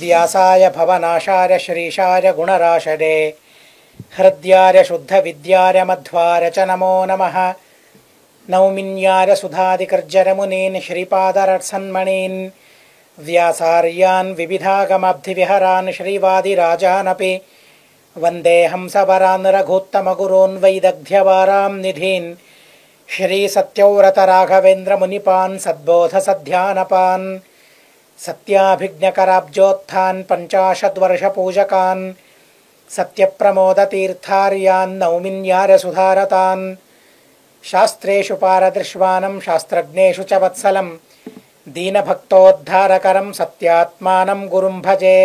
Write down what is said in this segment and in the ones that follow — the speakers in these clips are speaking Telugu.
व्यासाय भवनाशाय श्रीशाय गुणराशदे हृद्याय शुद्धविद्याय मध्वाय च नमो नमः। नौमिन्याय सुधादिकर्जरमुनीन् श्रीपादरत्सन्मणीन् व्यासार्यान् विविधागमाब्धिविहरान् श्रीवादिराजानपि वन्दे हंसवरान् रघुत्तमगुरून् वैदग्ध्यवारां निधीन् श्रीसत्यव्रतराघवेन्द्रमुनिपान् सद्बोधसध्यानपान् सत्याभिज्ञकराब्जोत्थान् पञ्चाशद्वर्षपूजकान् सत्यप्रमोदतीर्थार्यान् नौमिन्यार्यसुधारतान् शास्त्रेषु पारदृश्वानं शास्त्रज्ञेषु च वत्सलं दीनभक्तोद्धारकरं सत्यात्मानं गुरुं भजे।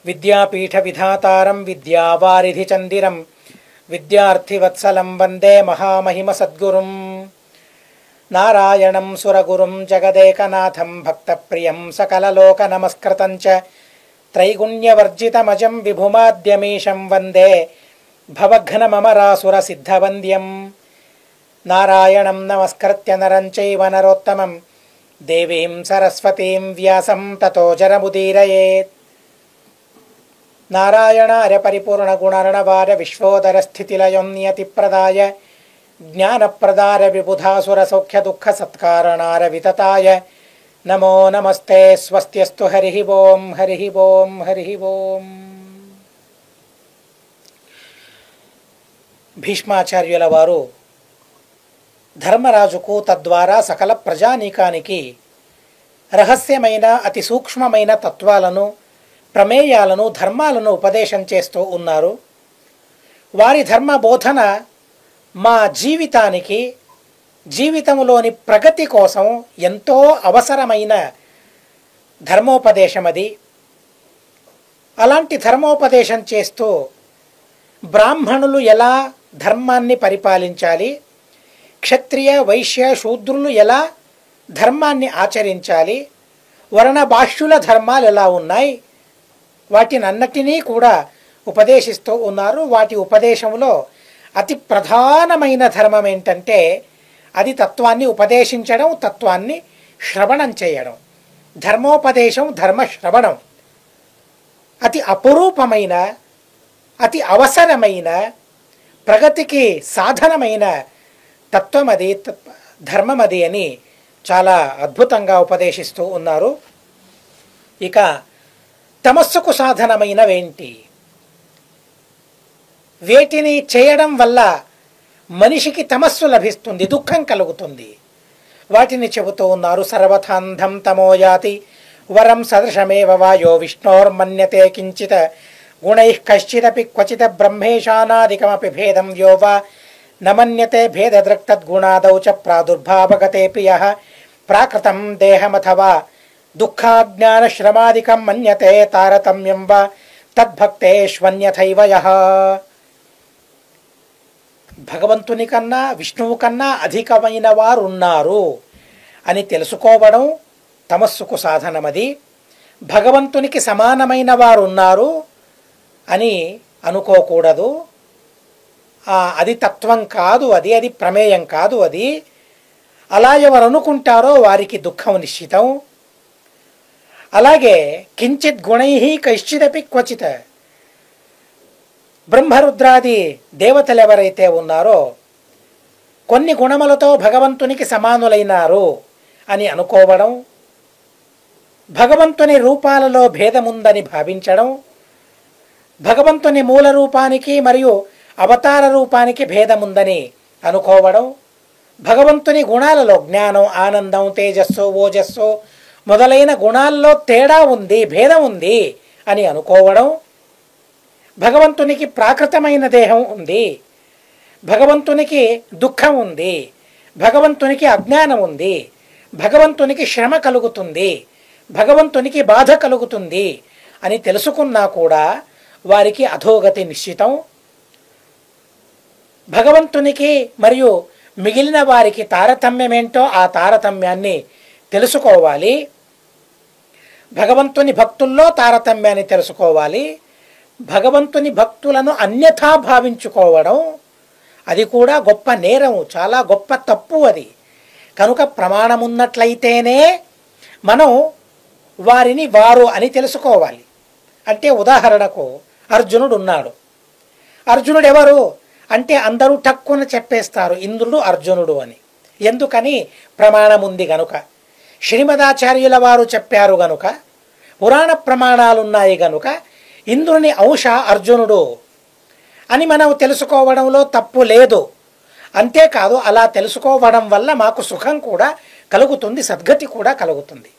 विद्यापीठविधातारं विद्यावारिधिचन्दिरं विद्यार्थिवत्सलं वन्दे महामहिमसद्गुरुं नारायणं सुरगुरुं जगदेकनाथं भक्तप्रियं सकललोकनमस्कृतं च त्रैगुण्यवर्जितमजं विभुमाद्यमीशं वन्दे भवघ्नममरासुरसिद्धवन्द्यं। नारायणं नमस्कृत्य नरं चैव नरोत्तमं देवीं सरस्वतीं व्यासं ततो जरमुदीरयेत्। नारायणार्य परिपूर्णगुणार्णवार्य विश्वोदरस्थितिलयो नियतिप्रदाय ज्ञानप्रदाय विबुधासुरसौख्यदुःखसत्कारणाय वितताय नमो नमस्ते। स्वस्त्यस्तु हरिः ओं हरिः ओं हरिः ओं। భీష్మాచార్యుల వారు ధర్మరాజుకు తద్వారా సకల ప్రజానీకానికి రహస్యమైన అతి సూక్ష్మమైన తత్వాలను ప్రమేయాలను ధర్మాలను ఉపదేశం చేస్తూ ఉన్నారు. వారి ధర్మ బోధన మా జీవితానికి జీవితంలోని ప్రగతి కోసం ఎంతో అవసరమైన ధర్మోపదేశం అది. అలాంటి ధర్మోపదేశం చేస్తూ బ్రాహ్మణులు ఎలా ధర్మాన్ని పరిపాలించాలి, క్షత్రియ వైశ్య శూద్రులు ఎలా ధర్మాన్ని ఆచరించాలి, వర్ణభాష్యుల ధర్మాలు ఎలా ఉన్నాయి, వాటినన్నిటినీ కూడా ఉపదేశిస్తూ ఉన్నారు. వాటి ఉపదేశంలో అతి ప్రధానమైన ధర్మం ఏంటంటే అది తత్వాన్ని ఉపదేశించడం, తత్వాన్ని శ్రవణం చేయడం. ధర్మోపదేశం ధర్మశ్రవణం అతి అపురూపమైన అతి అవసరమైన ప్రగతికి సాధనమైన తత్వం అది, ధర్మం అది అని చాలా అద్భుతంగా ఉపదేశిస్తూ ఉన్నారు. ఇక తమస్సుకు సాధనమైనవేంటి, వేటిని చేయడం వల్ల మనిషికి తమస్సు లభిస్తుంది, దుఃఖం కలుగుతుంది, వాటిని చెబుతూ ఉన్నారు. సర్వథాంధం తమోయాతి వరం సదృశమేవ వాయో విష్ణోర్మన్యతే కించిత గుణైః కశ్చిదపి క్వచిత బ్రహ్మేశానాదికమపి భేదం యో వా నమన్యతే భేదదృక్తద్గుణాదౌ చ ప్రాదుర్భావగతే ప్రియః ప్రాకృతం దేహమథవా దుఃఖాజ్ఞానశ్రమాదికం మన్యతే తారతమ్యం వా తద్భక్తేష్వన్యథైవ యః. భగవంతుని కన్నా విష్ణువు కన్నా అధికమైన వారు ఉన్నారు అని తెలుసుకోవడం తమస్సుకు సాధనమది. భగవంతునికి సమానమైన వారు ఉన్నారు అని అనుకోకూడదు. అది తత్వం కాదు, అది ప్రమేయం కాదు. అది అలా ఎవరు అనుకుంటారో వారికి దుఃఖం నిశ్చితం. అలాగే కించిత్ గుణై కశ్చిదపి క్వచిత, బ్రహ్మరుద్రాది దేవతలు ఎవరైతే ఉన్నారో కొన్ని గుణములతో భగవంతునికి సమానులైనారు అని అనుకోవడం, భగవంతుని రూపాలలో భేదముందని భావించడం, భగవంతుని మూల రూపానికి మరియు అవతార రూపానికి భేదముందని అనుకోవడం, భగవంతుని గుణాలలో జ్ఞానం, ఆనందం, తేజస్సు, ఓజస్సు మొదలైన గుణాల్లో తేడా ఉంది, భేదం ఉంది అని అనుకోవడం, భగవంతునికి ప్రాకృతమైన దేహం ఉంది, భగవంతునికి దుఃఖం ఉంది, భగవంతునికి అజ్ఞానం ఉంది, భగవంతునికి శ్రమ కలుగుతుంది, భగవంతునికి బాధ కలుగుతుంది అని తెలుసుకున్నా కూడా వారికి అధోగతి నిశ్చితం. భగవంతునికి మరియు మిగిలిన వారికి తారతమ్యమేంటో ఆ తారతమ్యాన్ని తెలుసుకోవాలి. భగవంతుని భక్తుల్లో తారతమ్యాన్ని తెలుసుకోవాలి. భగవంతుని భక్తులను అన్యథా భావించుకోవడం అది కూడా గొప్ప నేరం, చాలా గొప్ప తప్పు అది. కనుక ప్రమాణం ఉన్నట్లయితేనే మనం వారిని వారు అని తెలుసుకోవాలి. అంటే ఉదాహరణకు అర్జునుడు ఉన్నాడు. అర్జునుడు ఎవరు అంటే అందరూ టక్కున చెప్పేస్తారు ఇంద్రుడు అర్జునుడు అని. ఎందుకని? ప్రమాణం ఉంది గనుక, శ్రీమదాచార్యుల వారు చెప్పారు గనుక, పురాణ ప్రమాణాలున్నాయి గనుక ఇంద్రుని అంశ అర్జునుడు అని మనం తెలుసుకోవడంలో తప్పు లేదు. అంతేకాదు, అలా తెలుసుకోవడం వల్ల మాకు సుఖం కూడా కలుగుతుంది, సద్గతి కూడా కలుగుతుంది.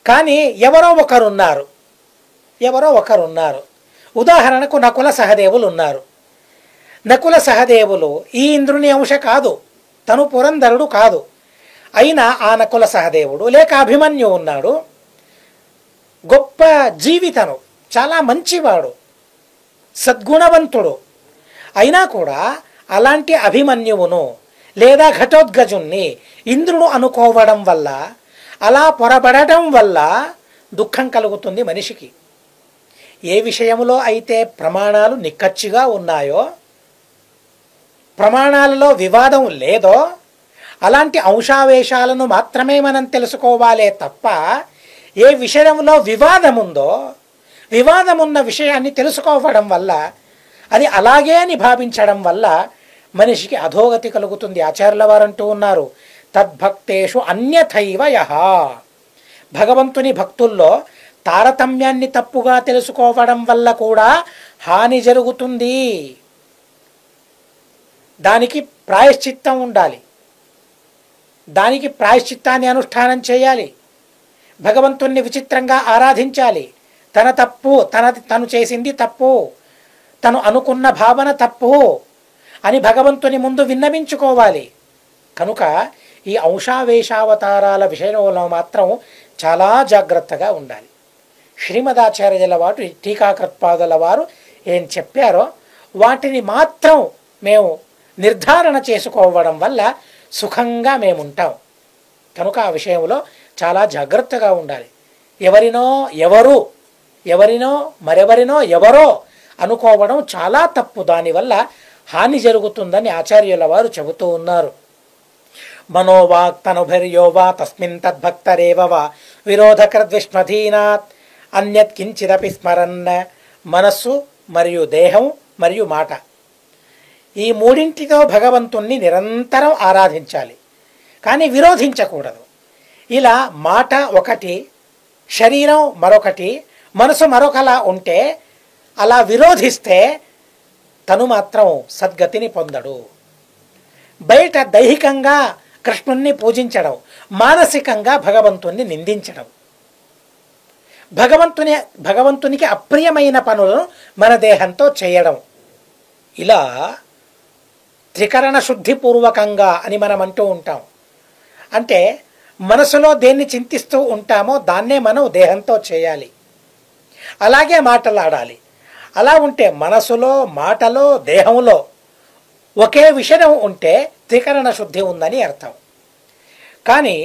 కానీ ఎవరో ఒకరున్నారు. ఉదాహరణకు నకుల సహదేవులు ఉన్నారు. నకుల సహదేవులు ఈ ఇంద్రుని అంశ కాదు, తను పురంధరుడు కాదు. అయినా ఆ నకుల సహదేవుడు లేక అభిమన్యు ఉన్నాడు, గొప్ప జీవితను, చాలా మంచివాడు, సద్గుణవంతుడు. అయినా కూడా అలాంటి అభిమన్యువును లేదా ఘటోద్గజుణ్ణి ఇంద్రుడు అనుకోవడం వల్ల, అలా పొరబడటం వల్ల దుఃఖం కలుగుతుంది మనిషికి. ఏ విషయంలో అయితే ప్రమాణాలు నిక్కచ్చిగా ఉన్నాయో, ప్రమాణాలలో వివాదం లేదో అలాంటి అంశావేశాలను మాత్రమే మనం తెలుసుకోవాలే తప్ప, ఏ విషయంలో వివాదముందో వివాదమున్న విషయాన్ని తెలుసుకోవడం వల్ల, అది అలాగే అని భావించడం వల్ల మనిషికి అధోగతి కలుగుతుంది. ఆచార్యుల వారు అంటూ ఉన్నారు, తద్భక్తేషు అన్యథైవ యః. భగవంతుని భక్తుల్లో తారతమ్యాన్ని తప్పుగా తెలుసుకోవడం వల్ల కూడా హాని జరుగుతుంది. దానికి ప్రాయశ్చిత్తం ఉండాలి, దానికి ప్రాయశ్చిత్తాన్ని అనుష్ఠానం చేయాలి. భగవంతుణ్ణి విచిత్రంగా ఆరాధించాలి. తను చేసింది తప్పు, తను అనుకున్న భావన తప్పు అని భగవంతుని ముందు విన్నవించుకోవాలి. కనుక ఈ అంశావేశావతారాల విషయంలో మాత్రం చాలా జాగ్రత్తగా ఉండాలి. శ్రీమదాచార్యుల వారు, టీకాకృత్పాదుల వారు ఏం చెప్పారో వాటిని మాత్రం మేము నిర్ధారణ చేసుకోవడం వల్ల సుఖంగా మేముంటాం. కనుక ఆ విషయంలో చాలా జాగ్రత్తగా ఉండాలి. ఎవరినో మరెవరినో ఎవరో అనుకోవడం చాలా తప్పు. దానివల్ల హాని జరుగుతుందని ఆచార్యుల వారు చెబుతూ ఉన్నారు. మనోవాక్తనుభర్యో వా తస్మిన్ తద్భక్తరేవ వా విరోధకృద్విష్మధీనాత్ అన్యత్ కించిదపి స్మరన్న. మనస్సు మరియు దేహం మరియు మాట, ఈ మూడింటితో భగవంతుణ్ణి నిరంతరం ఆరాధించాలి, కానీ విరోధించకూడదు. ఇలా మాట ఒకటి, శరీరం మరొకటి, మనసు మరొకలా ఉంటే అలా విరోధిస్తే తను మాత్రం సద్గతిని పొందడు. బయట దైహికంగా కృష్ణుణ్ణి పూజించడం, మానసికంగా భగవంతుణ్ణి నిందించడం, భగవంతునికి అప్రియమైన పనులను మన దేహంతో చేయడం, ఇలా త్రికరణ శుద్ధిపూర్వకంగా అని మనం అంటూ ఉంటాం. అంటే మనసులో దేన్ని చింతిస్తూ ఉంటామో దాన్నే మనం దేహంతో చేయాలి. అలాగే మాటలాడాలి. అలా ఉంటే మనసులో, మాటలో, దేహంలో ఒకే విషయం ఉంటే త్రికరణ శుద్ధి ఉందని అర్థం. కానీ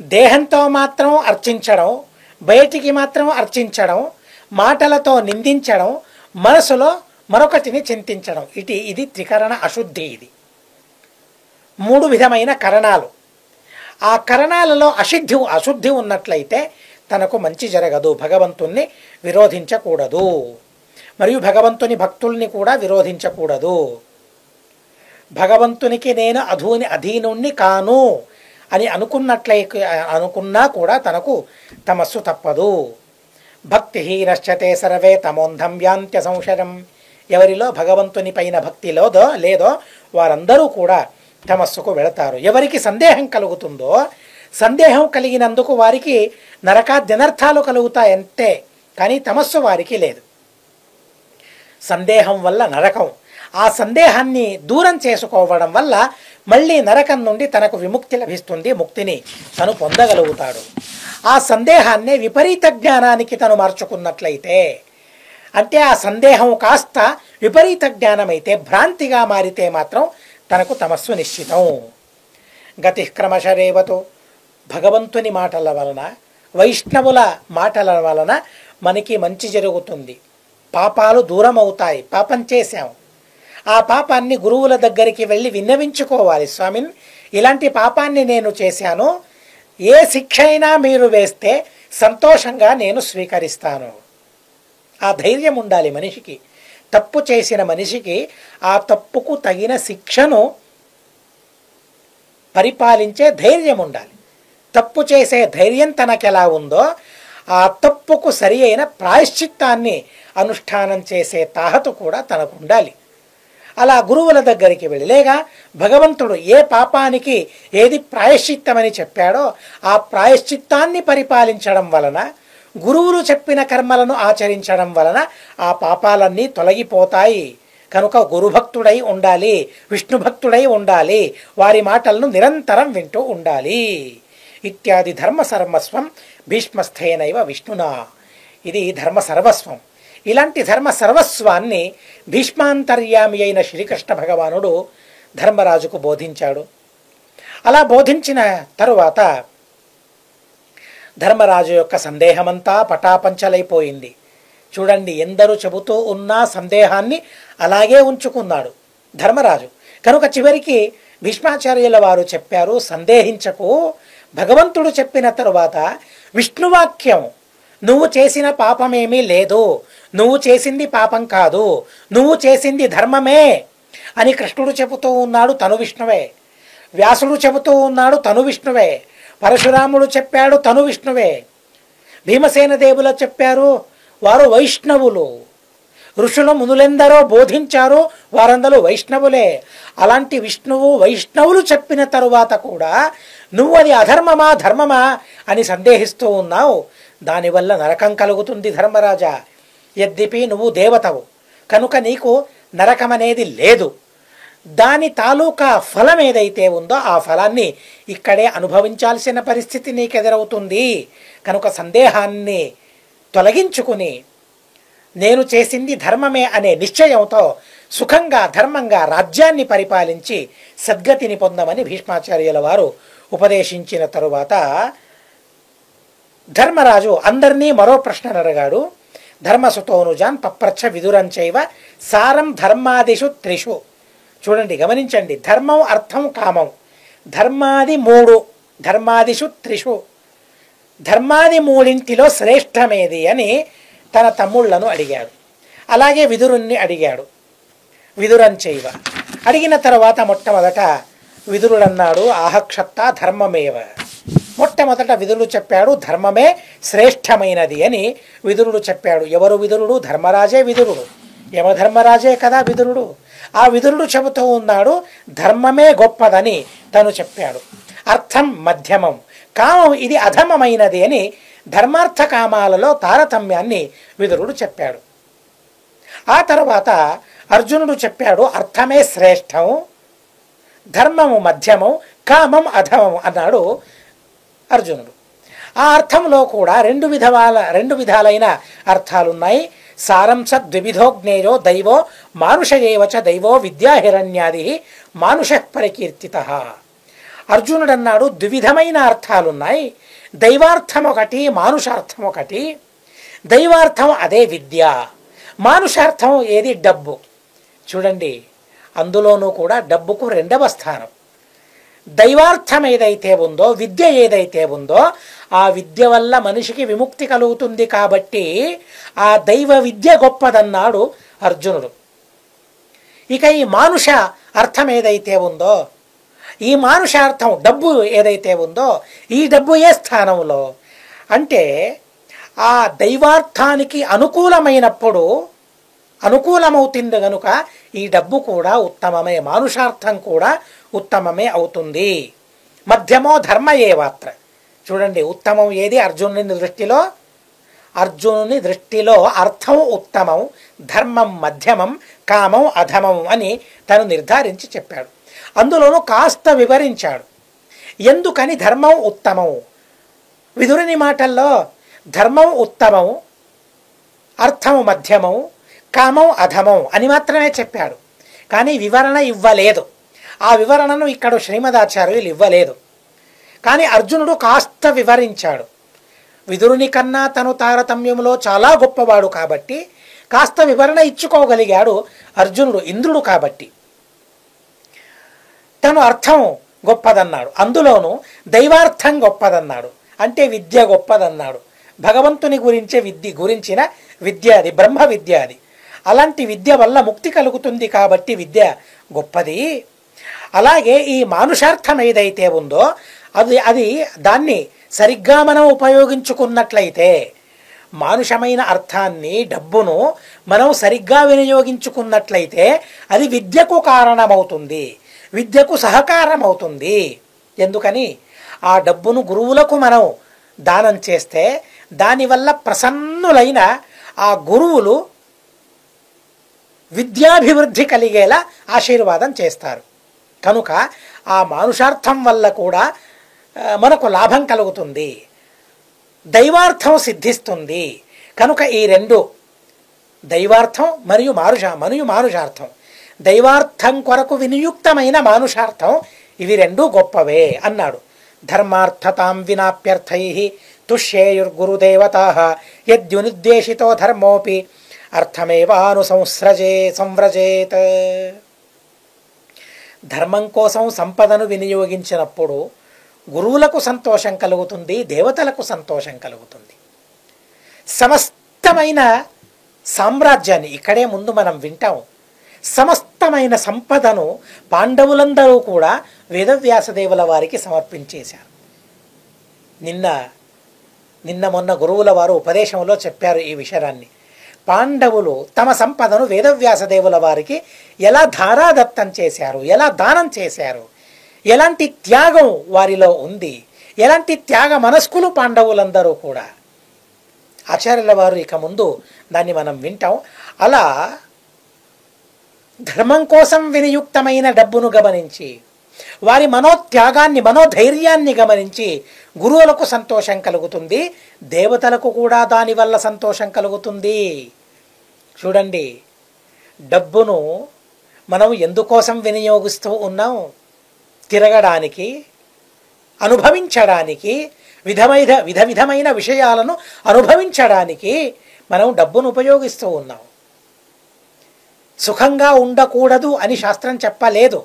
దేహంతో మాత్రం అర్చించడం, బయటికి మాత్రం అర్చించడం, మాటలతో నిందించడం, మనసులో మరొకటిని చింతించడం, ఇది త్రికరణ అశుద్ధి. ఇది 3 విధమైన కరణాలు. ఆ కరణాలలో అశుద్ధి ఉన్నట్లయితే తనకు మంచి జరగదు. భగవంతుణ్ణి విరోధించకూడదు, మరియు భగవంతుని భక్తుల్ని కూడా విరోధించకూడదు. భగవంతునికి నేను అధీనుణ్ణి కాను అని అనుకున్నా కూడా తనకు తమస్సు తప్పదు. భక్తిహీనశ్చతే సర్వే తమోంధం యాంత్య సంశయం. ఎవరిలో భగవంతుని పైన భక్తి లేదో వారందరూ కూడా తమస్సుకు వెళతారు. ఎవరికి సందేహం కలుగుతుందో, సందేహం కలిగినందుకు వారికి నరకాద్యనర్థాలు కలుగుతాయంతే, కానీ తమస్సు వారికి లేదు. సందేహం వల్ల నరకం. ఆ సందేహాన్ని దూరం చేసుకోవడం వల్ల మళ్ళీ నరకం నుండి తనకు విముక్తి లభిస్తుంది, ముక్తిని తను పొందగలుగుతాడు. ఆ సందేహాన్ని విపరీత జ్ఞానానికి తను మార్చుకున్నట్లయితే, అంటే ఆ సందేహం కాస్త విపరీత జ్ఞానమైతే, భ్రాంతిగా మారితే మాత్రం తనకు తమస్సు నిశ్చితం. గతి క్రమశరేవతో భగవంతుని మాటల వలన, వైష్ణవుల మాటల వలన మనకి మంచి జరుగుతుంది. పాపాలు దూరం అవుతాయి. పాపం చేశాం, ఆ పాపాన్ని గురువుల దగ్గరికి వెళ్ళి విన్నవించుకోవాలి. స్వామిన్, ఇలాంటి పాపాన్ని నేను చేశాను, ఏ శిక్ష అయినా మీరు వేస్తే సంతోషంగా నేను స్వీకరిస్తాను. ఆ ధైర్యం ఉండాలి మనిషికి. తప్పు చేసిన మనిషికి ఆ తప్పుకు తగిన శిక్షను పరిపాలించే ధైర్యం ఉండాలి. తప్పు చేసే ధైర్యం తనకెలా ఉందో ఆ తప్పుకు సరి అయిన ప్రాయశ్చిత్తాన్ని అనుష్ఠానం చేసే తాహతు కూడా తనకు ఉండాలి. అలా గురువుల దగ్గరికి వెళ్ళి, లేక భగవంతుడు ఏ పాపానికి ఏది ప్రాయశ్చిత్తమని చెప్పాడో ఆ ప్రాయశ్చిత్తాన్ని పరిపాలించడం వలన, గురువులు చెప్పిన కర్మలను ఆచరించడం వలన ఆ పాపాలన్నీ తొలగిపోతాయి. కనుక గురుభక్తుడై ఉండాలి, విష్ణుభక్తుడై ఉండాలి, వారి మాటలను నిరంతరం వింటూ ఉండాలి. ఇత్యాది ధర్మ సర్వస్వం భీష్మస్థేనైవ విష్ణునా. ఇది ధర్మ సర్వస్వం. ఇలాంటి ధర్మ సర్వస్వాన్ని భీష్మాంతర్యామి అయిన శ్రీకృష్ణ భగవానుడు ధర్మరాజుకు బోధించాడు. అలా బోధించిన తరువాత ధర్మరాజు యొక్క సందేహమంతా పటాపంచలైపోయింది. చూడండి, ఎందరూ చెబుతూ ఉన్న సందేహాన్ని అలాగే ఉంచుకున్నాడు ధర్మరాజు. కనుక చివరికి భీష్మాచార్యుల వారు చెప్పారు, సందేహించకు. భగవంతుడు చెప్పిన తరువాత విష్ణువాక్యం, నువ్వు చేసిన పాపమేమీ లేదు, నువ్వు చేసింది పాపం కాదు, నువ్వు చేసింది ధర్మమే అని కృష్ణుడు చెబుతూ ఉన్నాడు, తను విష్ణువే. వ్యాసుడు చెబుతూ ఉన్నాడు, తను విష్ణువే. పరశురాముడు చెప్పాడు, తను విష్ణువే. భీమసేన దేవులు చెప్పారు, వారు వైష్ణవులు. ఋషులు మునులెందరో బోధించారు, వారందరూ వైష్ణవులే. అలాంటి విష్ణువు వైష్ణవులు చెప్పిన తరువాత కూడా నువ్వు అది అధర్మమా ధర్మమా అని సందేహిస్తూ ఉన్నావు. దానివల్ల నరకం కలుగుతుంది ధర్మరాజా. యద్యపి నువ్వు దేవతవు కనుక నీకు నరకం అనేది లేదు. దాని తాలూకా ఫలం ఏదైతే ఉందో ఆ ఫలాన్ని ఇక్కడే అనుభవించాల్సిన పరిస్థితి నీకెదురవుతుంది. కనుక సందేహాన్ని తొలగించుకుని నేను చేసింది ధర్మమే అనే నిశ్చయంతో సుఖంగా ధర్మంగా రాజ్యాన్ని పరిపాలించి సద్గతిని పొందమని భీష్మాచార్యుల వారు ఉపదేశించిన తరువాత ధర్మరాజు అందరినీ మరో ప్రశ్న అడిగాడు. ధర్మసుతోనుజాన్ పప్రచ్ఛ విదురంచైవ సారం ధర్మాదిషు త్రిషు. చూడండి, గమనించండి, ధర్మం అర్థం కామం, ధర్మాది మూడు, ధర్మాదిషు త్రిషు, ధర్మాది మూడింటిలో శ్రేష్టమేది అని తన తమ్ముళ్లను అడిగాడు. అలాగే విదురుణ్ణి అడిగాడు, విదురంచైవ. అడిగిన తర్వాత మొట్టమొదట విదురుడన్నాడు, ఆహక్షత్త ధర్మమేవ. మొట్టమొదట విదురుడు చెప్పాడు, ధర్మమే శ్రేష్టమైనది అని విదురుడు చెప్పాడు. ఎవరు విదురుడు? ధర్మరాజే విదురుడు. యమధర్మరాజే కదా విదురుడు. ఆ విదురుడు చెబుతూ ఉన్నాడు, ధర్మమే గొప్పదని తను చెప్పాడు. అర్థం మధ్యమం, కామం ఇది అధమమైనది అని ధర్మార్థ కామాలలో తారతమ్యాన్ని విదురుడు చెప్పాడు. ఆ తర్వాత అర్జునుడు చెప్పాడు, అర్థమే శ్రేష్టం, ధర్మము మధ్యమం, కామం అధమం అన్నాడు అర్జునుడు. ఆ అర్థంలో కూడా రెండు విధాలైన అర్థాలున్నాయి. సారంస ద్వివిధో జ్ఞేయో దైవో మానుషయేవచ దైవో విద్యాహిరణ్యాది మానుష పరికీర్తిత. అర్జునుడు అన్నాడు, ద్వివిధమైన అర్థాలున్నాయి. దైవార్థం ఒకటి, మానుషార్థం ఒకటి. దైవార్థం అదే విద్య, మానుషార్థం ఏది? డబ్బు. చూడండి, అందులోనూ కూడా డబ్బుకు రెండవ స్థానం. దైవార్థం ఏదైతే ఉందో, విద్య ఏదైతే ఉందో, ఆ విద్య వల్ల మనిషికి విముక్తి కలుగుతుంది కాబట్టి ఆ దైవ విద్య గొప్పదన్నాడు అర్జునుడు. ఇక ఈ మానుష అర్థం ఏదైతే ఉందో, ఈ మానుషార్థం డబ్బు ఏదైతే ఉందో, ఈ డబ్బు ఏ స్థానంలో అంటే ఆ దైవార్థానికి అనుకూలమైనప్పుడు అనుకూలమవుతుంది కనుక ఈ డబ్బు కూడా ఉత్తమమే, మానుషార్థం కూడా ఉత్తమమే అవుతుంది. మధ్యమో ధర్మ ఏవాత్ర. చూడండి, ఉత్తమం ఏది అర్జునుని దృష్టిలో? అర్జునుని దృష్టిలో అర్థం ఉత్తమం, ధర్మం మధ్యమం, కామం అధమం అని తను నిర్ధారించి చెప్పాడు. అందులోనూ కాస్త వివరించాడు ఎందుకని ధర్మం ఉత్తమం. విదురుని మాటల్లో ధర్మం ఉత్తమం, అర్థం మధ్యమం, కామం అధమం అని మాత్రమే చెప్పాడు. కానీ వివరణ ఇవ్వలేదు. ఆ వివరణను ఇక్కడ శ్రీమదాచార్యులు ఇవ్వలేదు. కానీ అర్జునుడు కాస్త వివరించాడు. విదురుని కన్నా తను తారతమ్యంలో చాలా గొప్పవాడు కాబట్టి కాస్త వివరణ ఇచ్చుకోగలిగాడు అర్జునుడు, ఇంద్రుడు కాబట్టి. తను అర్థం గొప్పదన్నాడు, అందులోనూ దైవార్థం గొప్పదన్నాడు, అంటే విద్య గొప్పదన్నాడు. భగవంతుని గురించిన విద్య అది, బ్రహ్మ విద్య అది. అలాంటి విద్య వల్ల ముక్తి కలుగుతుంది కాబట్టి విద్య గొప్పది. అలాగే ఈ మానుషార్థం ఏదైతే ఉందో అది దాన్ని సరిగ్గా మనం ఉపయోగించుకున్నట్లయితే, మానుషమైన అర్థాన్ని, డబ్బును మనం సరిగ్గా వినియోగించుకున్నట్లయితే అది విద్యకు కారణమవుతుంది, విద్యకు సహకారం అవుతుంది. ఎందుకని ఆ డబ్బును గురువులకు మనం దానం చేస్తే దానివల్ల ప్రసన్నులైన ఆ గురువులు విద్యాభివృద్ధి కలిగేలా ఆశీర్వాదం చేస్తారు. కనుక ఆ మానుషార్థం వల్ల కూడా మనకు లాభం కలుగుతుంది, దైవార్థం సిద్ధిస్తుంది. కనుక ఈ రెండు, దైవార్థం మరియు మానుషార్థం, దైవార్థం కొరకు వినియుక్తమైన మానుషార్థం, ఇవి రెండు గొప్పవే అన్నాడు. ధర్మార్థతాం వినాప్యర్థై తుష్యేయుర్గురుదేవతాః యద్యునిద్దేశితో ధర్మోపి అర్థమేవాను సంవ్రజేత్. ధర్మం కోసం సంపదను వినియోగించినప్పుడు గురువులకు సంతోషం కలుగుతుంది, దేవతలకు సంతోషం కలుగుతుంది. సమస్తమైన సామ్రాజ్యాన్ని, ఇక్కడే ముందు మనం వింటాం, సమస్తమైన సంపదను పాండవులందరూ కూడా వేదవ్యాసదేవుల వారికి సమర్పించేశారు. నిన్న మొన్న గురువుల వారు ఉపదేశంలో చెప్పారు ఈ విషయాన్ని. పాండవులు తమ సంపదను వేదవ్యాసదేవుల వారికి ఎలా ధారాదత్తం చేశారు, ఎలా దానం చేశారు, ఎలాంటి త్యాగం వారిలో ఉంది, ఎలాంటి త్యాగ మనస్కులు పాండవులందరూ కూడా. ఆచార్యుల వారు ఇక ముందు దాన్ని మనం వింటాం. అలా ధర్మం కోసం వినియుక్తమైన డబ్బును గమనించి, వారి మనోత్యాగాన్ని, మనోధైర్యాన్ని గమనించి గురువులకు సంతోషం కలుగుతుంది, దేవతలకు కూడా దానివల్ల సంతోషం కలుగుతుంది. చూడండి, డబ్బును మనం ఎందుకోసం వినియోగిస్తూ ఉన్నాం? తిరగడానికి, అనుభవించడానికి, విధమైన విషయాలను అనుభవించడానికి మనం డబ్బును ఉపయోగిస్తూ ఉన్నాం. సుఖంగా ఉండకూడదు అని శాస్త్రం చెప్పలేదు,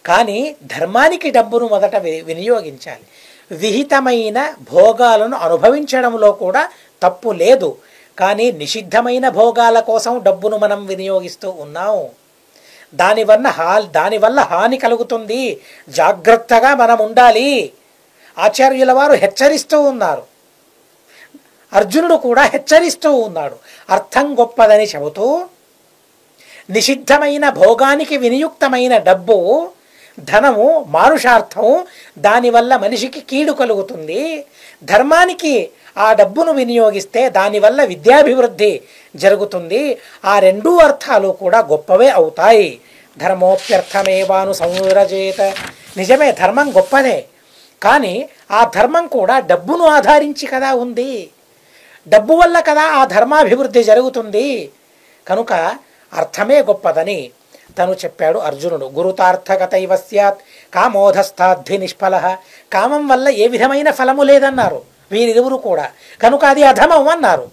కానీ ధర్మానికి డబ్బును మొదట వినియోగించాలి. విహితమైన భోగాలను అనుభవించడంలో కూడా తప్పు లేదు, కానీ నిషిద్ధమైన భోగాల కోసం డబ్బును మనం వినియోగిస్తూ ఉన్నాం. దానివల్ల హాని కలుగుతుంది, జాగ్రత్తగా మనం ఉండాలి. ఆచార్యుల వారు హెచ్చరిస్తూ ఉన్నారు, అర్జునుడు కూడా హెచ్చరిస్తూ ఉన్నాడు. అర్థం గొప్పదని చెబుతూ నిషిద్ధమైన భోగానికి వినియుక్తమైన డబ్బు, ధనము, మానుషార్థం, దానివల్ల మనిషికి కీడు కలుగుతుంది. ధర్మానికి ఆ డబ్బును వినియోగిస్తే దానివల్ల విద్యాభివృద్ధి జరుగుతుంది. ఆ రెండూ అర్థాలు కూడా గొప్పవే అవుతాయి. ధర్మోప్యర్థమేవాను సంవ్రజేత. నిజమే, ధర్మం గొప్పదే, కానీ ఆ ధర్మం కూడా డబ్బును ఆధారించి కదా ఉంది. డబ్బు వల్ల కదా ఆ ధర్మాభివృద్ధి జరుగుతుంది. కనుక అర్థమే గొప్పదని తను చెప్పాడు అర్జునుడు. గురుతార్థగతైవ స్యాత్ కామోధస్థాద్ధి నిష్ఫల. కామం వల్ల ఏ విధమైన ఫలము లేదన్నారు వీరిరువురు కూడా, కనుక అది అధమం అన్నారు.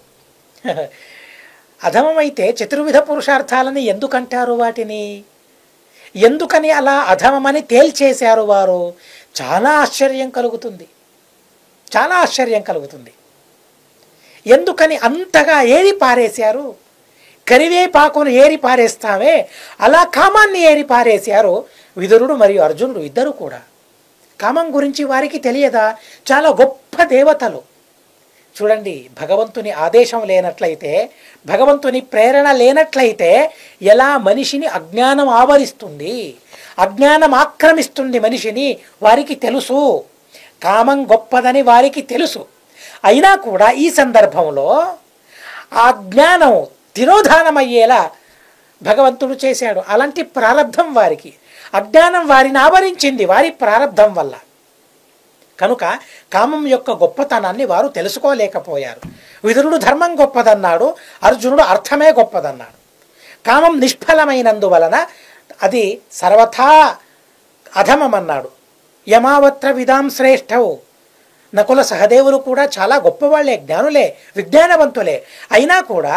అధమమైతే చతుర్విధ పురుషార్థాలని ఎందుకంటారు? వాటిని ఎందుకని అలా అధమమని తేల్చేశారు వారు? చాలా ఆశ్చర్యం కలుగుతుంది, చాలా ఆశ్చర్యం కలుగుతుంది. ఎందుకని అంతగా ఏరి పారేశారు? కరివేపాకును ఏరి పారేస్తామే అలా కామాన్ని ఏరి పారేశారు విదురుడు మరియు అర్జునుడు ఇద్దరు కూడా. కామం గురించి వారికి తెలియదా? చాలా గొప్ప దేవతలు. చూడండి, భగవంతుని ఆదేశం లేనట్లయితే, భగవంతుని ప్రేరణ లేనట్లయితే ఎలా మనిషిని అజ్ఞానం ఆవరిస్తుంది, అజ్ఞానం ఆక్రమిస్తుంది మనిషిని, వారికి తెలుసు. కామం గొప్పదని వారికి తెలుసు. అయినా కూడా ఈ సందర్భంలో ఆ జ్ఞానం తిరోధానమయ్యేలా భగవంతుడు చేశాడు. అలాంటి ప్రారబ్ధం వారికి, అజ్ఞానం వారిని ఆవరించింది వారి ప్రారబ్ధం వల్ల. కనుక కామం యొక్క గొప్పతనాన్ని వారు తెలుసుకోలేకపోయారు. విదురుడు ధర్మం గొప్పదన్నాడు, అర్జునుడు అర్థమే గొప్పదన్నాడు. కామం నిష్ఫలమైనందువలన అది సర్వథా అధమమన్నాడు. యమావత్ర విదాం శ్రేష్టవు. నకుల సహదేవులు కూడా చాలా గొప్పవాళ్లే, జ్ఞానులే, విజ్ఞానవంతులే. అయినా కూడా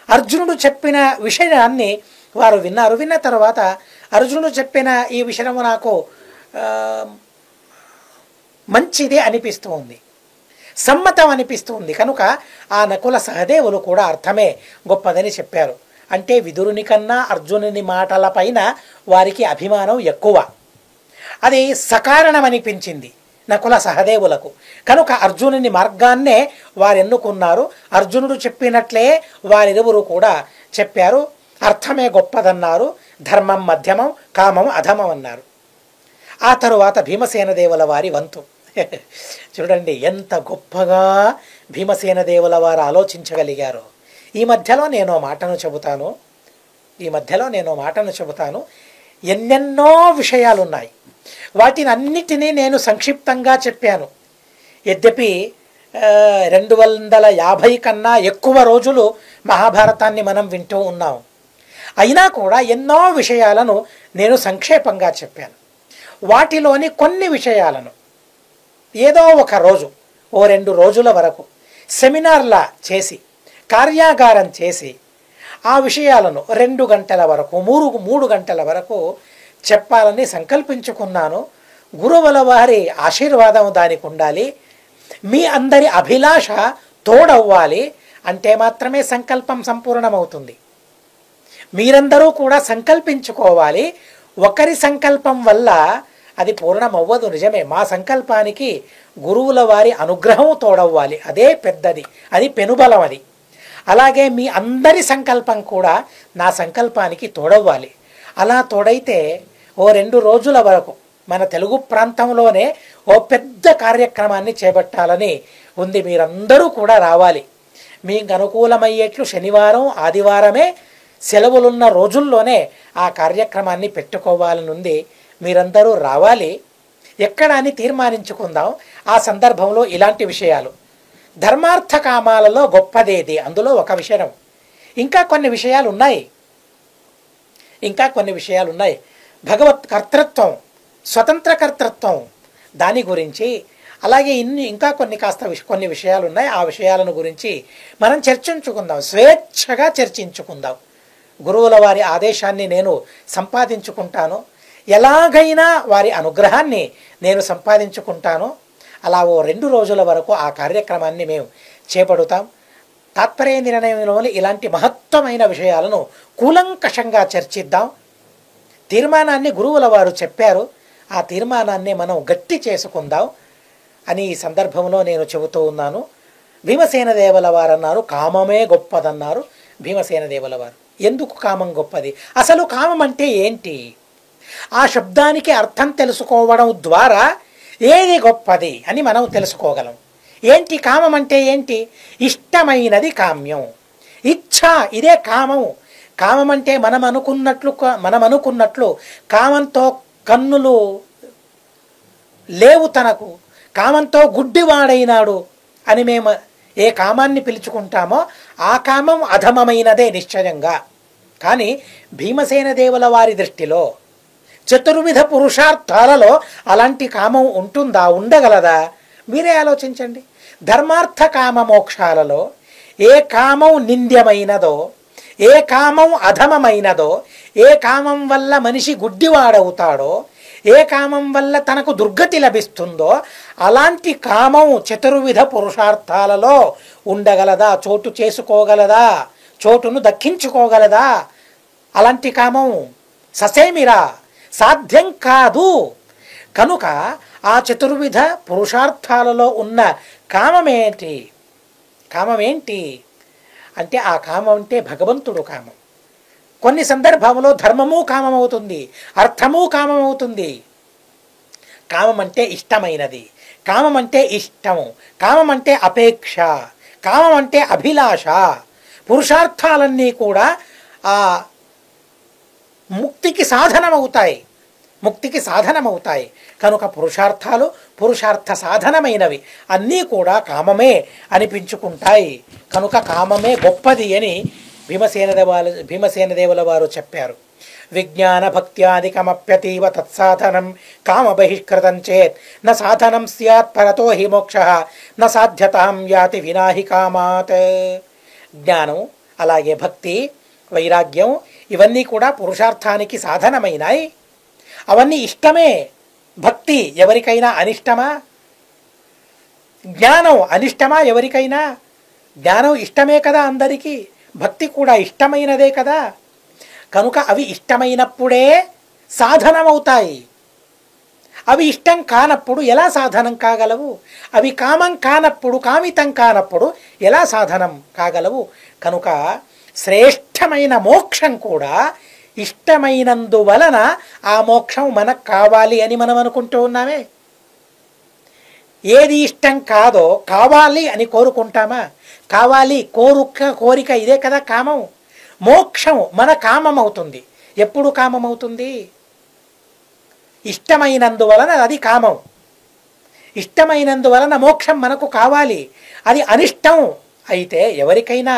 అర్జునుడు చెప్పిన విషయాన్ని వారు విన్నారు. విన్న తర్వాత అర్జునుడు చెప్పిన ఈ విషయము నాకు ఆ, మంచిది అనిపిస్తూ ఉంది, సమ్మతం అనిపిస్తుంది. కనుక ఆ నకుల సహదేవులు కూడా అర్థమే గొప్పదని చెప్పారు. అంటే విదురుని కన్నా అర్జునుని మాటల పైన వారికి అభిమానం ఎక్కువ. అది సకారణం అనిపించింది నకుల సహదేవులకు. కనుక అర్జునుని మార్గాన్నే వారు ఎన్నుకున్నారు. అర్జునుడు చెప్పినట్లే వారిరువురు కూడా చెప్పారు. అర్థమే గొప్పదన్నారు, ధర్మం మధ్యమం, కామం అధమం అన్నారు. ఆ తరువాత భీమసేన దేవుల వారి వంతు. చూడండి ఎంత గొప్పగా భీమసేన దేవుల వారు ఆలోచించగలిగారో. ఈ మధ్యలో నేను మాటను చెబుతాను. ఎన్నెన్నో విషయాలున్నాయి. వాటిని అన్నిటినీ నేను సంక్షిప్తంగా చెప్పాను. యద్యపి 250 కన్నా ఎక్కువ రోజులు మహాభారతాన్ని మనం వింటూ ఉన్నాం. అయినా కూడా ఎన్నో విషయాలను నేను సంక్షేపంగా చెప్పాను. వాటిలోని కొన్ని విషయాలను ఏదో ఒక రోజు, 2 రోజుల వరకు సెమినార్లా చేసి, కార్యాగారం చేసి, ఆ విషయాలను 2 గంటల వరకు 3 గంటల వరకు చెప్పాలని సంకల్పించుకున్నాను. గురువుల వారి ఆశీర్వాదం దానికి ఉండాలి, మీ అందరి అభిలాష తోడవ్వాలి. అంటే మాత్రమే సంకల్పం సంపూర్ణమవుతుంది. మీరందరూ కూడా సంకల్పించుకోవాలి. ఒకరి సంకల్పం వల్ల అది పూర్ణమవ్వదు. నిజమే, మా సంకల్పానికి గురువుల వారి అనుగ్రహం తోడవ్వాలి. అదే పెద్దది, అది పెనుబలం. అది అలాగే మీ అందరి సంకల్పం కూడా నా సంకల్పానికి తోడవ్వాలి. అలా తోడైతే 2 రోజుల వరకు మన తెలుగు ప్రాంతంలోనే పెద్ద కార్యక్రమాన్ని చేపట్టాలని ఉంది. మీరందరూ కూడా రావాలి. మీకు అనుకూలమయ్యేట్లు శనివారం, ఆదివారమే సెలవులున్న రోజుల్లోనే ఆ కార్యక్రమాన్ని పెట్టుకోవాలని ఉంది. మీరందరూ రావాలి. ఎక్కడ అని తీర్మానించుకుందాం. ఆ సందర్భంలో ఇలాంటి విషయాలు, ధర్మార్థ కామాలలో గొప్పదేది, అందులో ఒక విషయం. ఇంకా కొన్ని విషయాలు ఉన్నాయి. భగవత్ కర్తృత్వం, స్వతంత్ర కర్తృత్వం, దాని గురించి, అలాగే ఇంకా కొన్ని విషయాలు ఉన్నాయి. ఆ విషయాలను గురించి మనం చర్చించుకుందాం, స్వేచ్ఛగా చర్చించుకుందాం. గురువుల వారి ఆదేశాన్ని నేను సంపాదించుకుంటాను, ఎలాగైనా వారి అనుగ్రహాన్ని నేను సంపాదించుకుంటాను. అలా 2 రోజుల వరకు ఆ కార్యక్రమాన్ని మేము చేపడతాం. తాత్పర్య నిర్ణయంలోని ఇలాంటి మహత్తమైన విషయాలను కూలంకషంగా చర్చిద్దాం. తీర్మానాన్ని గురువుల వారు చెప్పారు, ఆ తీర్మానాన్ని మనం గట్టి చేసుకుందాం అని ఈ సందర్భంలో నేను చెబుతూ ఉన్నాను. భీమసేన దేవుల వారు అన్నారు కామమే గొప్పదన్నారు. భీమసేన దేవుల వారు ఎందుకు కామం గొప్పది, అసలు కామం అంటే ఏంటి, ఆ శబ్దానికి అర్థం తెలుసుకోవడం ద్వారా ఏది గొప్పది అని మనం తెలుసుకోగలం. ఏంటి కామం అంటే ఏంటి? ఇష్టమైనది కామ్యం, ఇచ్ఛ, ఇదే కామం. కామం అంటే మనం అనుకున్నట్లు కామంతో కన్నులు లేవు తనకు, కామంతో గుడ్డివాడైనాడు అని మేము ఏ కామాన్ని పిలుచుకుంటామో ఆ కామం అధమమైనదే నిశ్చయంగా. కానీ భీమసేన దేవుల వారి దృష్టిలో చతుర్విధ పురుషార్థాలలో అలాంటి కామం ఉంటుందా, ఉండగలదా? మీరే ఆలోచించండి. ధర్మార్థ కామ మోక్షాలలో ఏ కామం నింద్యమైనదో, ఏ కామం అధమమైనదో, ఏ కామం వల్ల మనిషి గుడ్డివాడవుతాడో, ఏ కామం వల్ల తనకు దుర్గతి లభిస్తుందో అలాంటి కామం చతుర్విధ పురుషార్థాలలో ఉండగలదా, చోటు చేసుకోగలదా, చోటును దక్కించుకోగలదా? అలాంటి కామం ససేమిరా, సాధ్యం కాదు. కనుక ఆ చతుర్విధ పురుషార్థాలలో ఉన్న కామమేంటి అంటే ఆ కామం అంటే భగవంతుడు కామం. కొన్ని సందర్భంలో ధర్మము కామమవుతుంది, అర్థము కామమవుతుంది. కామం అంటే ఇష్టమైనది, కామం అంటే ఇష్టము, కామం అంటే అపేక్ష, కామం అంటే అభిలాష. పురుషార్థాలన్నీ కూడా ఆ ముక్తికి సాధనమవుతాయి. కనుక పురుషార్థాలు పురుషార్థ సాధనమైనవి అన్నీ కూడా కామమే అనిపించుకుంటాయి. కనుక కామమే గొప్పది అని భీమసేన దేవుల వారు చెప్పారు. విజ్ఞాన భక్త్యాదికమప్యతీవ తత్సాధనం కామ బహిష్కృతం చేత్ న సాధనం స్యాత్ పరతో హి మోక్ష న సాధ్యతాం యాతి వినాహి కామాత్. జ్ఞానం, అలాగే భక్తి, వైరాగ్యం, ఇవన్నీ కూడా పురుషార్థానికి సాధనమైనాయి. అవన్నీ ఇష్టమే. భక్తి ఎవరికైనా అనిష్టమా? జ్ఞానం అనిష్టమా ఎవరికైనా? జ్ఞానం ఇష్టమే కదా అందరికీ, భక్తి కూడా ఇష్టమైనదే కదా. కనుక అవి ఇష్టమైనప్పుడే సాధనమవుతాయి. అవి ఇష్టం కానప్పుడు ఎలా సాధనం కాగలవు? అవి కామం కానప్పుడు, కామితం కానప్పుడు ఎలా సాధనం కాగలవు? కనుక శ్రేష్టమైన మోక్షం కూడా ఇష్టమైనందువలన ఆ మోక్షం మనకు కావాలి అని మనం అనుకుంటూ ఉన్నామే. ఏది ఇష్టం కాదో కావాలి అని కోరుకుంటామా? కావాలి, కోరిక ఇదే కదా కామం. మోక్షం మన కామం అవుతుంది. ఎప్పుడు కామం అవుతుంది? ఇష్టమైనందువలన అది కామం. ఇష్టమైనందువలన మోక్షం మనకు కావాలి. అది అనిష్టం అయితే ఎవరికైనా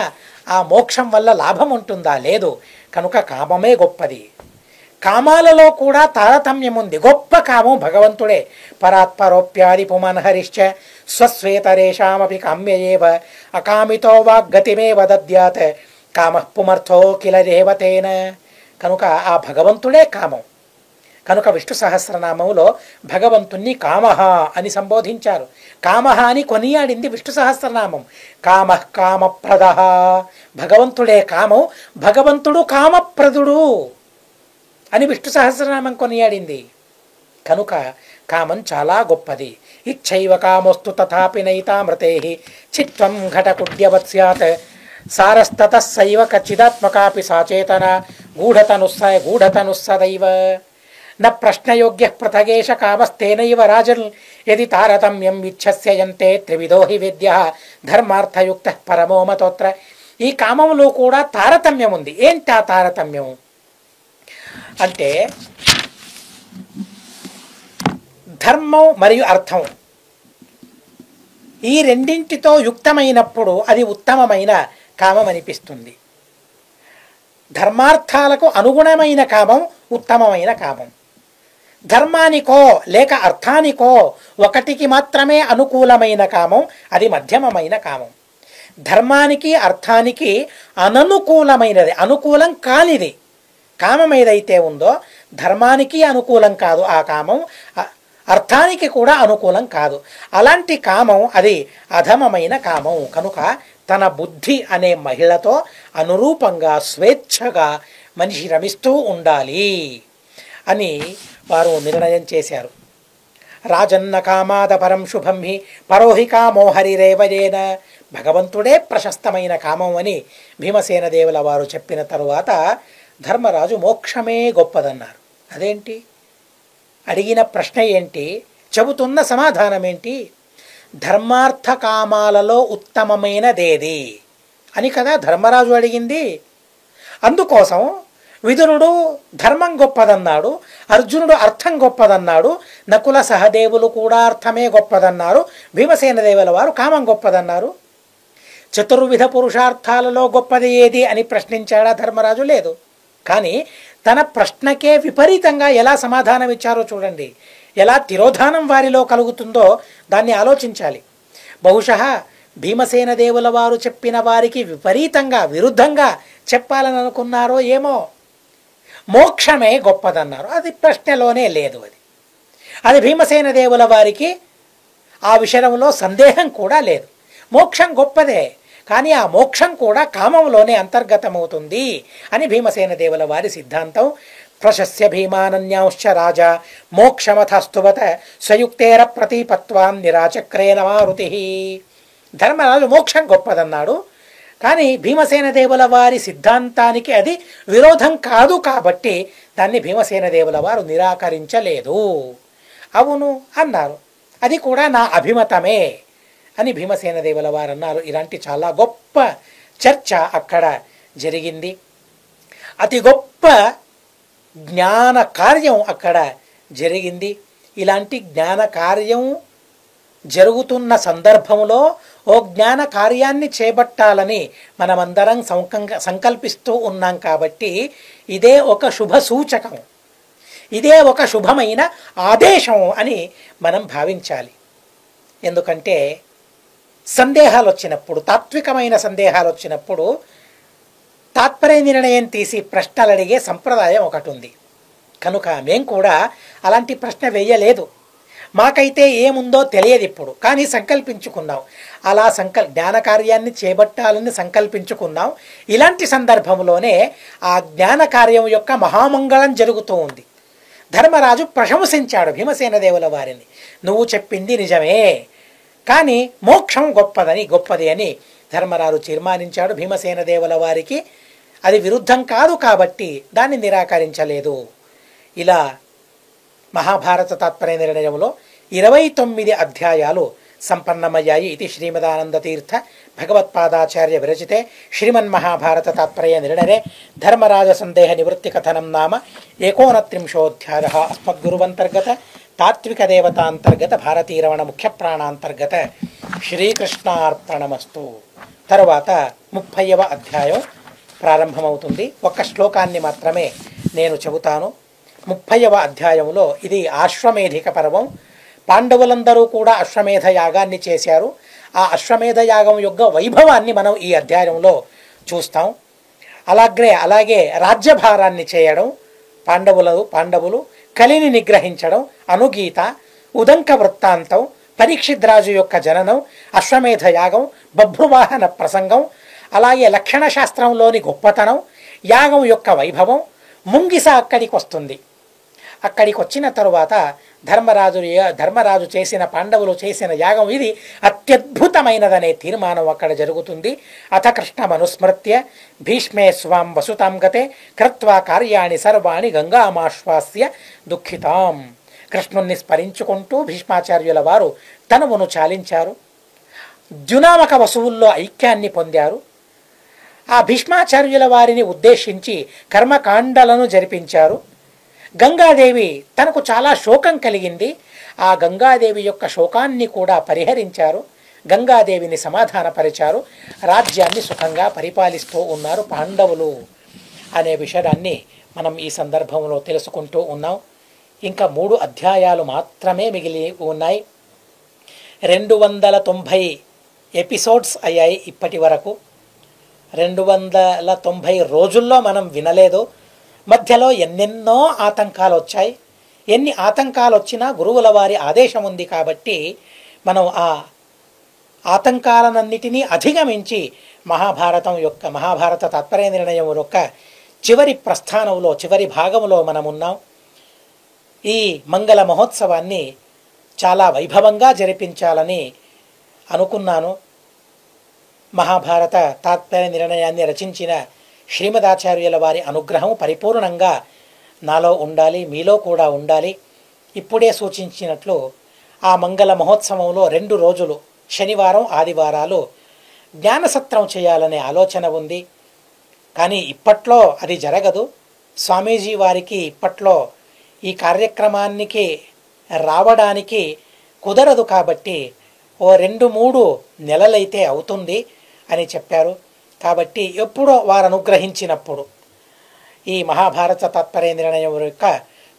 ఆ మోక్షం వల్ల లాభం ఉంటుందా? లేదు. కనుక కామమే గొప్పది. కామాలలో కూడా తారతమ్యం ఉంది. గొప్ప కామం భగవంతుడే. పరాత్పరోప్యాది పుమన్హరిశ్చ స్వస్వేతరేషామపి కామ్యయేవ అకామితో వాగ్గతిమేవ దద్యాత్ కామః పుమర్థో కిల దేవతేన. కనుక ఆ భగవంతుడే కామం. కనుక విష్ణు సహస్రనామములో భగవంతుణ్ణి కామః అని సంబోధించారు. కామః అని కొనియాడింది విష్ణు సహస్రనామం. కామః కామప్రదః, భగవంతుడే కామం, భగవంతుడు కామప్రదుడు అని విష్ణు సహస్రనామం కొనియాడింది. కనుక కామం చాలా గొప్పది. ఇచ్చైవ కామోస్తు తథాపి నైతామృతే చిత్వం ఘటకుడ్యవత్ స్యాత్ సారస్తతః సైవ కచ్చిదాత్మకాపి సాచేతన గూఢతనుస్సదైవ న ప్రశ్నయోగ్య పృథగేశ కామస్తేనైవ రాజన్ యది తారతమ్యం విచ్ఛస్యయంతే త్రివిధో హి వేద్య ధర్మార్థయుక్త పరమో మతోత్ర. ఈ కామంలో కూడా తారతమ్యం ఉంది. ఏంటి ఆ తారతమ్యం అంటే ధర్మం మరియు అర్థం ఈ రెండింటితో యుక్తమైనప్పుడు అది ఉత్తమమైన కామం అనిపిస్తుంది. ధర్మార్థాలకు అనుగుణమైన కామం ఉత్తమమైన కామం. ధర్మానికో లేక అర్థానికో ఒకటికి మాత్రమే అనుకూలమైన కామం అది మధ్యమమైన కామం. ధర్మానికి అర్థానికి అననుకూలమైనది, అనుకూలం కానిది కామం ఏదైతే ఉందో ధర్మానికి అనుకూలం కాదు ఆ కామం, అర్థానికి కూడా అనుకూలం కాదు. అలాంటి కామం అది అధమమైన కామం. కనుక తన బుద్ధి అనే మహిళతో అనురూపంగా స్వేచ్ఛగా మనిషి రమిస్తూ ఉండాలి అని వారు నిర్ణయం చేశారు. రాజన్న కామాద పరం శుభం హి పరోహి కామో హరిరేవయేన. భగవంతుడే ప్రశస్తమైన కామం అని భీమసేన దేవుల వారు చెప్పిన తరువాత ధర్మరాజు మోక్షమే గొప్పదన్నారు. అదేంటి? అడిగిన ప్రశ్న ఏంటి? చెబుతున్న సమాధానం ఏంటి? ధర్మార్థ కామాలలో ఉత్తమమైనదేది అని కదా ధర్మరాజు అడిగింది. అందుకోసం విదురుడు ధర్మం గొప్పదన్నాడు, అర్జునుడు అర్థం గొప్పదన్నాడు, నకుల సహదేవులు కూడా అర్థమే గొప్పదన్నారు, భీమసేన దేవుల వారు కామం గొప్పదన్నారు. చతుర్విధ పురుషార్థాలలో గొప్పది ఏది అని ప్రశ్నించాడా ధర్మరాజు? లేదు. కానీ తన ప్రశ్నకే విపరీతంగా ఎలా సమాధానం ఇచ్చారో చూడండి. ఎలా తిరోధానం వారిలో కలుగుతుందో దాన్ని ఆలోచించాలి. బహుశः భీమసేన దేవుల వారు చెప్పిన వారికి విపరీతంగా విరుద్ధంగా చెప్పాలని అనుకున్నారో ఏమో. మోక్షమే గొప్పదన్నారు. అది ప్రశ్నలోనే లేదు. అది భీమసేన దేవుల వారికి ఆ విషయంలో సందేహం కూడా లేదు. మోక్షం గొప్పదే, కానీ ఆ మోక్షం కూడా కామంలోనే అంతర్గతమవుతుంది అని భీమసేన దేవుల వారి సిద్ధాంతం. ప్రశస్య భీమానన్యాంశ్చ రాజా మోక్షమథస్తువత సయుక్తేర ప్రతిపత్వాన్ నిరాచక్రేణ మారుతి. ధర్మరాజు మోక్షం గొప్పదన్నాడు, కానీ భీమసేన దేవుల వారి సిద్ధాంతానికి అది విరోధం కాదు కాబట్టి దాన్ని భీమసేన దేవుల వారు నిరాకరించలేదు. అవును అన్నారు, అది కూడా నా అభిమతమే అని భీమసేన దేవుల వారు అన్నారు. ఇలాంటి చాలా గొప్ప చర్చ అక్కడ జరిగింది. అతి గొప్ప జ్ఞాన కార్యం అక్కడ జరిగింది. ఇలాంటి జ్ఞాన కార్యం జరుగుతున్న సందర్భంలో ఓ జ్ఞాన కార్యాన్ని చేపట్టాలని మనమందరం సంకల్పిస్తూ ఉన్నాం కాబట్టి ఇదే ఒక శుభ సూచకం, ఇదే ఒక శుభమైన ఆదేశం అని మనం భావించాలి. ఎందుకంటే సందేహాలు వచ్చినప్పుడు, తాత్వికమైన సందేహాలు వచ్చినప్పుడు తాత్పర్య నిర్ణయం తీసి ప్రశ్నలు అడిగే సంప్రదాయం ఒకటి ఉంది. కనుక మేం కూడా అలాంటి ప్రశ్న వేయలేదు. మాకైతే ఏముందో తెలియదు ఇప్పుడు, కానీ సంకల్పించుకున్నాం. అలా జ్ఞాన కార్యాన్ని చేపట్టాలని సంకల్పించుకున్నాం. ఇలాంటి సందర్భంలోనే ఆ జ్ఞాన కార్యం యొక్క మహామంగళం జరుగుతూ ఉంది. ధర్మరాజు ప్రశంసించాడు భీమసేన దేవుల వారిని. నువ్వు చెప్పింది నిజమే, కానీ మోక్షం గొప్పది అని ధర్మరాజు తీర్మానించాడు. భీమసేన దేవుల వారికి అది విరుద్ధం కాదు కాబట్టి దాన్ని నిరాకరించలేదు. ఇలా మహాభారత తాత్పర్య నిర్ణయంలో 29 అధ్యాయాలు సంపన్నమయ్యాయి. ఇది శ్రీమదానందతీర్థ భగవత్పాదాచార్య విరచితే శ్రీమన్మహాభారత తాత్పర్య నిర్ణయే ధర్మరాజ సందేహ నివృత్తి కథనం నామ 29ోऽధ్యాయः అస్మద్గురువంతర్గత తాత్విక దేవతాంతర్గత భారతీరమణ ముఖ్య ప్రాణాంతర్గత శ్రీకృష్ణార్పణమస్తు. తరువాత 30వ అధ్యాయం ప్రారంభమవుతుంది. ఒక్క శ్లోకాన్ని మాత్రమే నేను చెబుతాను. 30వ అధ్యాయంలో ఇది ఆశ్వమేధిక పర్వం. పాండవులందరూ కూడా అశ్వమేధ యాగాన్ని చేశారు. ఆ అశ్వమేధ యాగం యొక్క వైభవాన్ని మనం ఈ అధ్యాయంలో చూస్తాం. అలాగే రాజ్యభారాన్ని చేయడం, పాండవులు కలిని నిగ్రహించడం, అనుగీత, ఉదంక వృత్తాంతం, పరీక్షిద్రాజు యొక్క జననం, అశ్వమేధ యాగం, బభ్రువాహన ప్రసంగం, అలాగే లక్షణ శాస్త్రంలోని గొప్పతనం, యాగం యొక్క వైభవం. ముంగిస అక్కడికి వస్తుంది. అక్కడికి వచ్చిన తరువాత ధర్మరాజు చేసిన, పాండవులు చేసిన యాగం ఇది అత్యద్భుతమైనదనే తీర్మానం అక్కడ జరుగుతుంది. అథ కృష్ణమనుస్మృత్య భీష్మే స్వాం వసుతాం గతే కృత్వా కార్యాణి సర్వాణి గంగామాశ్వాస్య దుఃఖితాం. కృష్ణుణ్ణి స్మరించుకుంటూ భీష్మాచార్యుల వారు తనువును చాలించారు. ద్యునామక వసువుల్లో ఐక్యాన్ని పొందారు. ఆ భీష్మాచార్యుల వారిని ఉద్దేశించి కర్మకాండలను జరిపించారు. గంగాదేవి తనకు చాలా శోకం కలిగింది. ఆ గంగాదేవి యొక్క శోకాన్ని కూడా పరిహరించారు. గంగాదేవిని సమాధానపరిచారు. రాజ్యాన్ని సుఖంగా పరిపాలిస్తూ ఉన్నారు పాండవులు అనే విషయాన్ని మనం ఈ సందర్భంలో తెలుసుకుంటూ ఉన్నాం. ఇంకా 3 అధ్యాయాలు మాత్రమే మిగిలి ఉన్నాయి. 290 ఎపిసోడ్స్ అయ్యాయి ఇప్పటి వరకు. 290 రోజుల్లో మనం వినలేదు. మధ్యలో ఎన్నెన్నో ఆతంకాలు వచ్చాయి. ఎన్ని ఆతంకాలు వచ్చినా గురువుల వారి ఆదేశం ఉంది కాబట్టి మనం ఆ ఆతంకాలన్నిటినీ అధిగమించి మహాభారత తాత్పర్య నిర్ణయం యొక్క చివరి ప్రస్థానంలో, చివరి భాగంలో మనమున్నాం. ఈ మంగళ మహోత్సవాన్ని చాలా వైభవంగా జరిపించాలని అనుకున్నాను. మహాభారత తాత్పర్య నిర్ణయాన్ని రచించిన శ్రీమదాచార్యుల వారి అనుగ్రహం పరిపూర్ణంగా నాలో ఉండాలి, మీలో కూడా ఉండాలి. ఇప్పుడే సూచించినట్లు ఆ మంగళ మహోత్సవంలో 2 రోజులు, శనివారం ఆదివారాలు జ్ఞానసత్రం చేయాలనే ఆలోచన ఉంది. కానీ ఇప్పట్లో అది జరగదు. స్వామీజీ వారికి ఇప్పట్లో ఈ కార్యక్రమానికి రావడానికి కుదరదు కాబట్టి ఓ 2-3 నెలలైతే అవుతుంది అని చెప్పారు. కాబట్టి ఎప్పుడో వారు అనుగ్రహించినప్పుడు ఈ మహాభారత తాత్పర్య నిర్ణయం యొక్క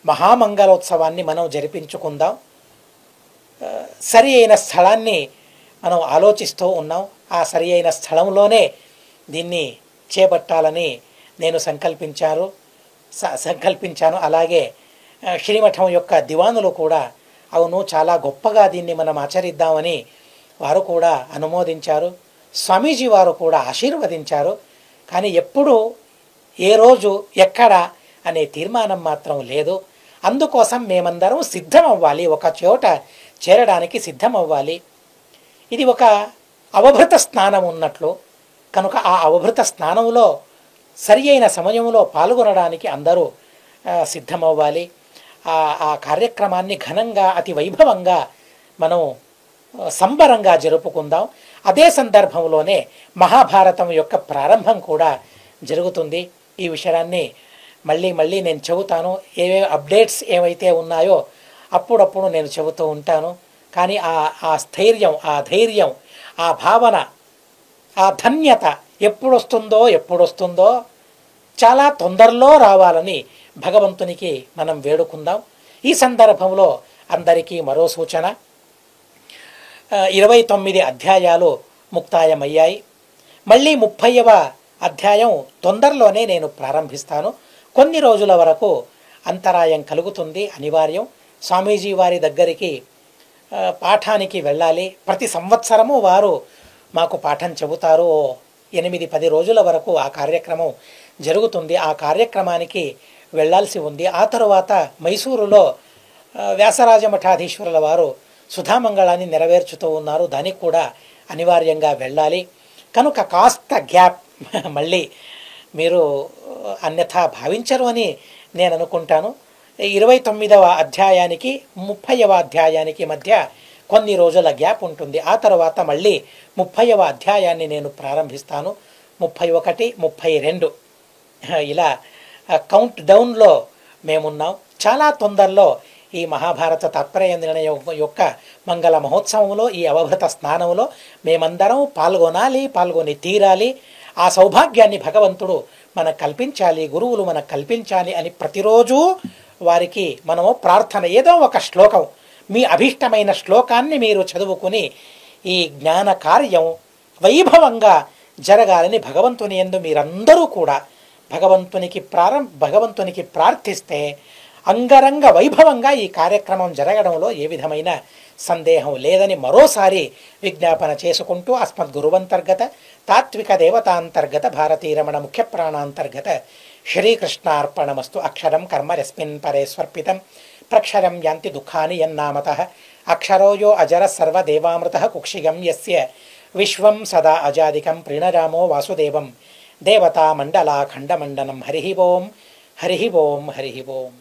మహామంగళోత్సవాన్ని మనం జరిపించుకుందాం. సరి అయిన స్థలాన్ని మనం ఆలోచిస్తూ ఉన్నాం. ఆ సరి అయిన స్థలంలోనే దీన్ని చేపట్టాలని నేను సంకల్పించాను. అలాగే శ్రీమఠం యొక్క దివానులు కూడా అవును, చాలా గొప్పగా దీన్ని మనం ఆచరిద్దామని వారు కూడా అనుమోదించారు. స్వామీజీ వారు కూడా ఆశీర్వదించారు. కానీ ఎప్పుడు, ఏ రోజు, ఎక్కడ అనే తీర్మానం మాత్రం లేదు. అందుకోసం మేమందరం సిద్ధం అవ్వాలి, ఒక చోట చేరడానికి సిద్ధం అవ్వాలి. ఇది ఒక అవభృత స్నానం ఉన్నట్లు కనుక ఆ అవభృత స్నానంలో సరి అయిన సమయంలో పాల్గొనడానికి అందరూ సిద్ధమవ్వాలి. ఆ కార్యక్రమాన్ని ఘనంగా, అతి వైభవంగా మనం సంబరంగా జరుపుకుందాం. అదే సందర్భంలోనే మహాభారతం యొక్క ప్రారంభం కూడా జరుగుతుంది. ఈ విషయాన్ని మళ్ళీ నేను చెబుతాను. ఏవే అప్డేట్స్ ఏవైతే ఉన్నాయో అప్పుడప్పుడు నేను చెబుతూ ఉంటాను. కానీ ఆ స్థైర్యం, ఆ ధైర్యం, ఆ భావన, ఆ ధన్యత ఎప్పుడొస్తుందో చాలా తొందరలో రావాలని భగవంతునికి మనం వేడుకుందాం. ఈ సందర్భంలో అందరికీ మరో సూచన, 29 అధ్యాయాలు ముక్తాయమయ్యాయి. మళ్ళీ 30వ అధ్యాయం తొందరలోనే నేను ప్రారంభిస్తాను. కొన్ని రోజుల వరకు అంతరాయం కలుగుతుంది, అనివార్యం. స్వామీజీ వారి దగ్గరికి పాఠానికి వెళ్ళాలి. ప్రతి సంవత్సరము వారు మాకు పాఠం చెబుతారు. 8-10 రోజుల వరకు ఆ కార్యక్రమం జరుగుతుంది. ఆ కార్యక్రమానికి వెళ్ళాల్సి ఉంది. ఆ తరువాత మైసూరులో వ్యాసరాజ మఠాధీశ్వరుల వారు సుధామంగళాన్ని నెరవేర్చుతూ ఉన్నారు. దానికి కూడా అనివార్యంగా వెళ్ళాలి. కనుక కాస్త గ్యాప్ మళ్ళీ మీరు అన్యథా భావించరు అని నేను అనుకుంటాను. 29వ అధ్యాయానికి 30వ అధ్యాయానికి మధ్య కొన్ని రోజుల గ్యాప్ ఉంటుంది. ఆ తర్వాత మళ్ళీ 30వ అధ్యాయాన్ని నేను ప్రారంభిస్తాను. 31, 32 ఇలా కౌంట్ డౌన్లో మేమున్నాం. చాలా తొందరలో ఈ మహాభారత తాత్పర్య నిర్ణయం యొక్క మంగళ మహోత్సవంలో, ఈ అవభృత స్నానంలో మేమందరం పాల్గొని తీరాలి. ఆ సౌభాగ్యాన్ని భగవంతుడు మనకు కల్పించాలి, గురువులు మనకు కల్పించాలి అని ప్రతిరోజు వారికి మనము ప్రార్థన, ఏదో ఒక శ్లోకం, మీ అభీష్టమైన శ్లోకాన్ని మీరు చదువుకుని ఈ జ్ఞాన కార్యం వైభవంగా జరగాలని భగవంతుని యందు మీరందరూ కూడా భగవంతునికి ప్రార్థిస్తే అంగరంగ వైభవంగా ఈ కార్యక్రమం జరగడంలో ఏ విధమైన సందేహం లేదని మరోసారి విజ్ఞాపన చేసుకుంటూ అస్మద్గురువంతర్గత తాత్విక దేవతాంతర్గత భారతీరమణ ముఖ్య ప్రాణాంతర్గత శ్రీకృష్ణార్పణమస్తు. అక్షరం కర్మ యస్మిన్ పరే స్వర్పితం ప్రక్షరం యాంతి దుఃఖాని యన్నామతః అక్షరో యో అజర సర్వదేవామృతః కుక్షిగం యస్య విశ్వం సదా అజాదికం ప్రణరామో వాసుదేవం దేవతా మండలాఖండమండనం. హరి ఓం హరి ఓం హరి ఓం.